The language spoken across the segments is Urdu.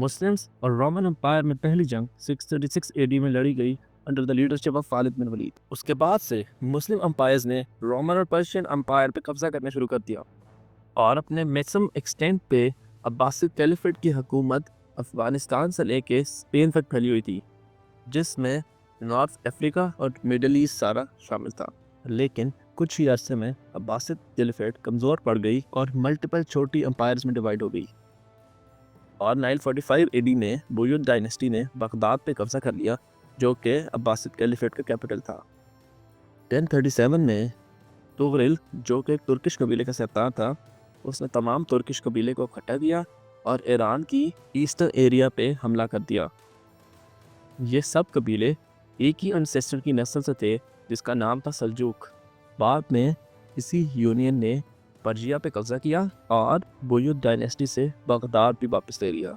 مسلمز اور رومن امپائر میں پہلی جنگ 636 AD میں لڑی گئی انڈر دا لیڈرشپ آف خالد بن ولید۔ اس کے بعد سے مسلم امپائرز نے رومن اور پرشین امپائر پہ قبضہ کرنا شروع کر دیا اور اپنے میکسم ایکسٹینٹ پہ عباسد کیلیفیٹ کی حکومت افغانستان سے لے کے اسپین تک پھیلی ہوئی تھی، جس میں نارتھ افریقہ اور مڈل ایسٹ سارا شامل تھا۔ لیکن کچھ ہی عرصے میں عباسد کیلیفیٹ کمزور پڑ گئی اور ملٹیپل چھوٹی امپائرز میں ڈیوائڈ ہو گئی، اور 945 AD میں بویود ڈائنیسٹی نے بغداد پہ قبضہ کر لیا، جو کہ عباسد کیلیفیٹ کا کیپٹل تھا۔ 1037 میں توغرل، جو کہ ایک ترکش قبیلے کا سردار تھا، اس نے تمام ترکش قبیلے کو اکٹھا کیا اور ایران کی ایسٹرن ایریا پہ حملہ کر دیا۔ یہ سب قبیلے ایک ہی انسیسٹر کی نسل سے تھے جس کا نام تھا سلجوق۔ بعد میں اسی یونین نے پرجیا پہ قبضہ کیا اور بویود ڈائنیسٹی سے بغداد بھی واپس لے لیا،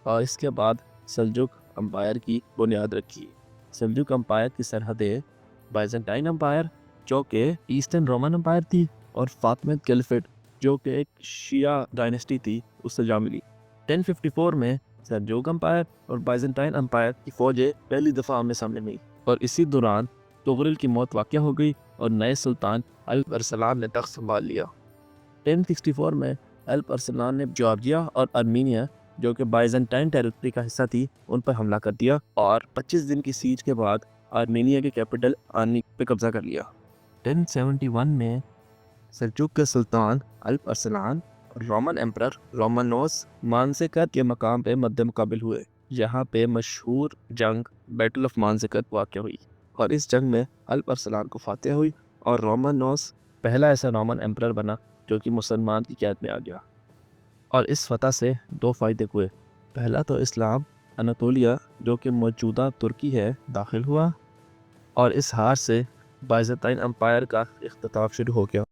اور اس کے بعد سلجوق امپائر کی بنیاد رکھی۔ سلجوق امپائر کی سرحدیں بائزنٹائن امپائر، جو کہ ایسٹرن رومن امپائر تھی، اور فاطمید کیلیفیٹ، جو کہ ایک شیعہ ڈائنیسٹی تھی، اس سے جا ملی۔ 1054 میں سلجوق امپائر اور بائزنٹائن امپائر کی فوجیں پہلی دفعہ آمنے سامنے ہوئی، اور اسی دوران توغرل کی موت واقع ہو گئی اور نئے سلطان الپ ارسلان نے تخت سنبھال لیا۔ 1064 میں الپ ارسلان نے جارجیا اور ارمینیا، جو کہ بائزنٹائن ٹیریٹری کا حصہ تھی، ان پر حملہ کر دیا اور 25 دن کی سیج کے بعد آرمینیا کے کیپٹل آنی پہ قبضہ کر لیا۔ 1071 میں سلجوق کے سلطان الپ ارسلان اور رومن ایمپرر رومانوس مانزیکر کے مقام پہ مد مقابل ہوئے، جہاں پہ مشہور جنگ بیٹل آف مانزیکر واقع ہوئی، اور اس جنگ میں الپ ارسلان کو فاتح ہوئی اور رومانوس پہلا ایسا رومن ایمپرر بنا جو کہ مسلمان کی قید میں آ گیا۔ اور اس فتح سے دو فائدے ہوئے۔ پہلا تو اسلام اناطولیہ، جو کہ موجودہ ترکی ہے، داخل ہوا، اور اس ہار سے بائزنٹائن امپائر کا اختتام شروع ہو گیا۔